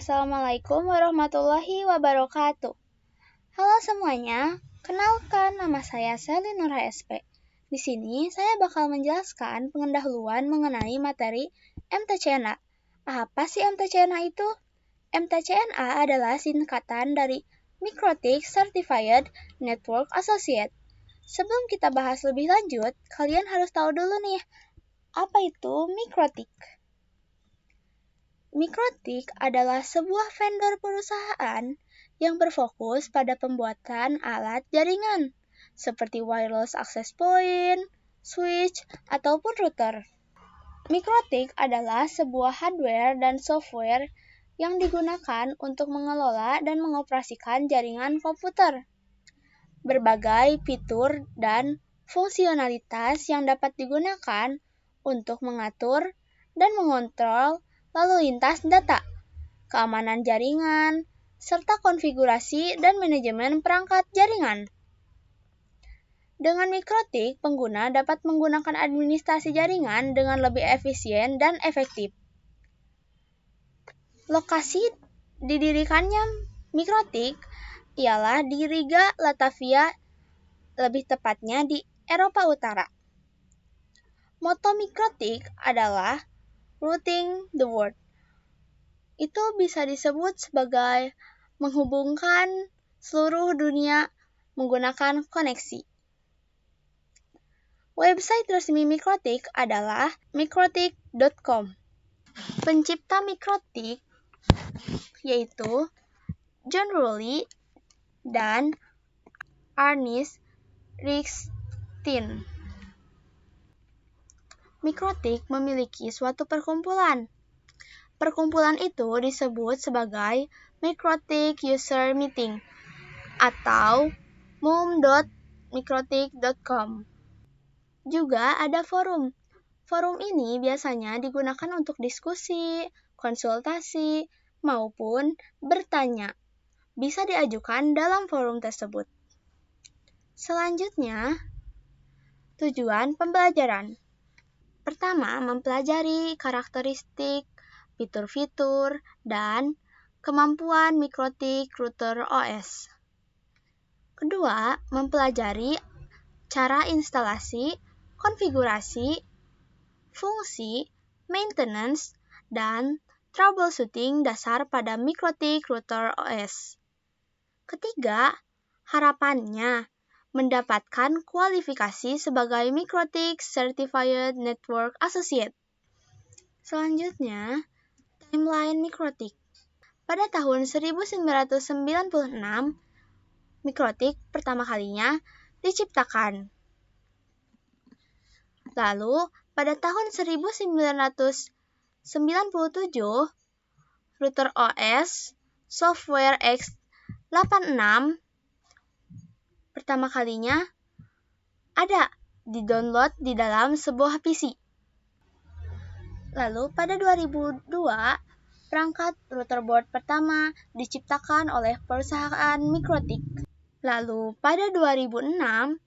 Assalamualaikum warahmatullahi wabarakatuh. Halo semuanya, kenalkan nama saya Selly Nurha SP. Di sini saya bakal menjelaskan pendahuluan mengenai materi MTCNA. Apa sih MTCNA itu? MTCNA adalah singkatan dari Microtik Certified Network Associate. Sebelum kita bahas lebih lanjut, kalian harus tahu dulu nih, apa itu Microtik? Microtik adalah sebuah vendor perusahaan yang berfokus pada pembuatan alat jaringan, seperti wireless access point, switch, ataupun router. Microtik adalah sebuah hardware dan software yang digunakan untuk mengelola dan mengoperasikan jaringan komputer. Berbagai fitur dan fungsionalitas yang dapat digunakan untuk mengatur dan mengontrol lalu lintas data, keamanan jaringan, serta konfigurasi dan manajemen perangkat jaringan. Dengan Microtik, pengguna dapat menggunakan administrasi jaringan dengan lebih efisien dan efektif. Lokasi didirikannya Microtik ialah di Riga, Latvia, lebih tepatnya di Eropa Utara. Moto Microtik adalah Routing the World. Itu bisa disebut sebagai menghubungkan seluruh dunia menggunakan koneksi. Website resmi Microtik adalah microtik.com. Pencipta Microtik yaitu John Rowley dan Ernest Rixtin. Microtik memiliki suatu perkumpulan. Perkumpulan itu disebut sebagai Microtik User Meeting atau mum.microtik.com. Juga ada forum. Forum ini biasanya digunakan untuk diskusi, konsultasi, maupun bertanya. Bisa diajukan dalam forum tersebut. Selanjutnya, tujuan pembelajaran. Pertama, mempelajari karakteristik, fitur-fitur, dan kemampuan Microtik Router OS. Kedua, mempelajari cara instalasi, konfigurasi, fungsi, maintenance, dan troubleshooting dasar pada Microtik Router OS. Ketiga, harapannya mendapatkan kualifikasi sebagai Microtik Certified Network Associate. Selanjutnya, timeline Microtik. Pada tahun 1996, Microtik pertama kalinya diciptakan. Lalu, pada tahun 1997, router OS Software x86 pertama kalinya ada di-download di dalam sebuah PC. Lalu pada 2002, perangkat router board pertama diciptakan oleh perusahaan Microtik. Lalu pada 2006,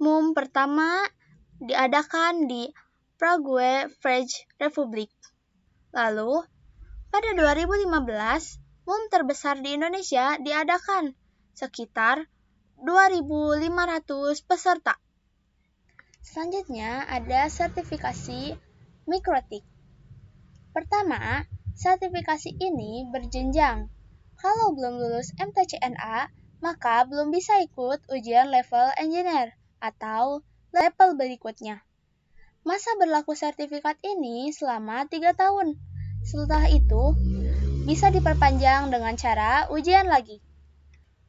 MUM pertama diadakan di Prague, Czech Republic. Lalu pada 2015, MUM terbesar di Indonesia diadakan sekitar 2.500 peserta. Selanjutnya ada sertifikasi Microtik. Pertama, sertifikasi ini berjenjang. Kalau belum lulus MTCNA, maka belum bisa ikut ujian level engineer atau level berikutnya. Masa berlaku sertifikat ini selama 3 tahun. Setelah itu, bisa diperpanjang dengan cara ujian lagi.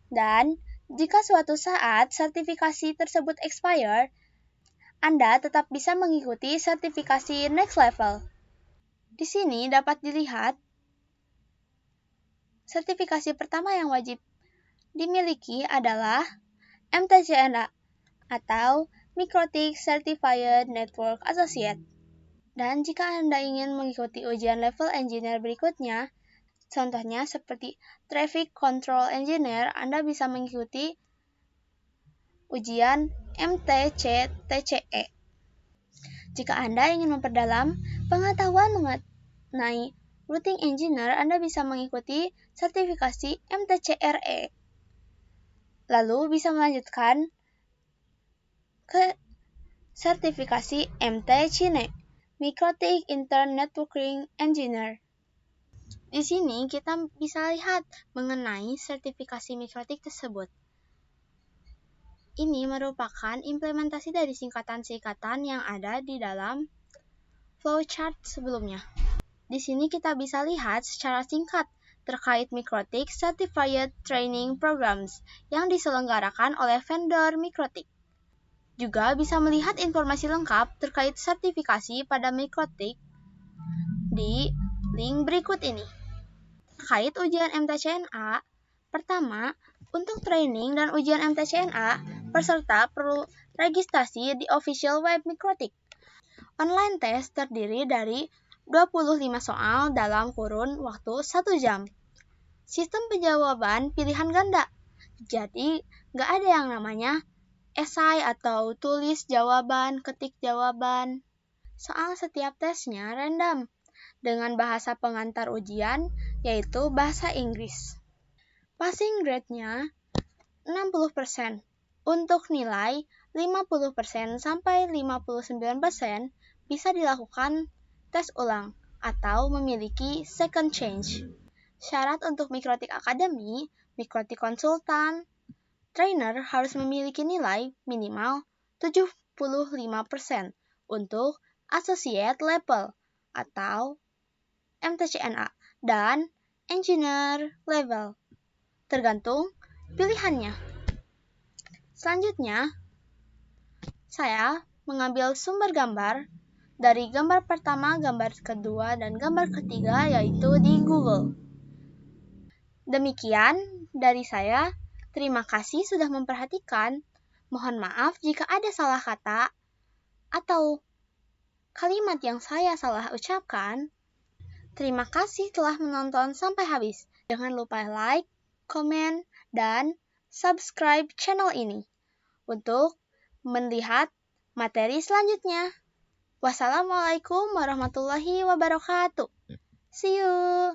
Dan jika suatu saat sertifikasi tersebut expire, Anda tetap bisa mengikuti sertifikasi next level. Di sini dapat dilihat sertifikasi pertama yang wajib dimiliki adalah MTCNA atau Microtik Certified Network Associate. Dan jika Anda ingin mengikuti ujian level engineer berikutnya, contohnya seperti Traffic Control Engineer, Anda bisa mengikuti ujian MTC-TCE. Jika Anda ingin memperdalam pengetahuan mengenai Routing Engineer, Anda bisa mengikuti sertifikasi MTCRE. Lalu bisa melanjutkan ke sertifikasi MTCNE, MikroTik Internet Networking Engineer. Di sini kita bisa lihat mengenai sertifikasi MikroTik tersebut. Ini merupakan implementasi dari singkatan-singkatan yang ada di dalam flowchart sebelumnya. Di sini kita bisa lihat secara singkat terkait MikroTik Certified Training Programs yang diselenggarakan oleh vendor MikroTik. Juga bisa melihat informasi lengkap terkait sertifikasi pada MikroTik di link berikut ini. Terkait ujian MTCNA, pertama, untuk training dan ujian MTCNA, peserta perlu registrasi di official web MikroTik. Online test terdiri dari 25 soal dalam kurun waktu 1 jam. Sistem penjawaban pilihan ganda. Jadi, nggak ada yang namanya esai atau tulis jawaban, ketik jawaban. Soal setiap tesnya random dengan bahasa pengantar ujian, yaitu bahasa Inggris. Passing grade-nya 60%. Untuk nilai 50% sampai 59% bisa dilakukan tes ulang atau memiliki second change. Syarat untuk MikroTik Academy, MikroTik Konsultan, trainer harus memiliki nilai minimal 75% untuk associate level atau MTCNA dan engineer level, tergantung pilihannya. Selanjutnya, saya mengambil sumber gambar dari gambar pertama, gambar kedua, dan gambar ketiga, yaitu di Google. Demikian dari saya. Terima kasih sudah memperhatikan. Mohon maaf jika ada salah kata atau kalimat yang saya salah ucapkan. Terima kasih telah menonton sampai habis. Jangan lupa like, komen, dan subscribe channel ini untuk melihat materi selanjutnya. Wassalamualaikum warahmatullahi wabarakatuh. See you.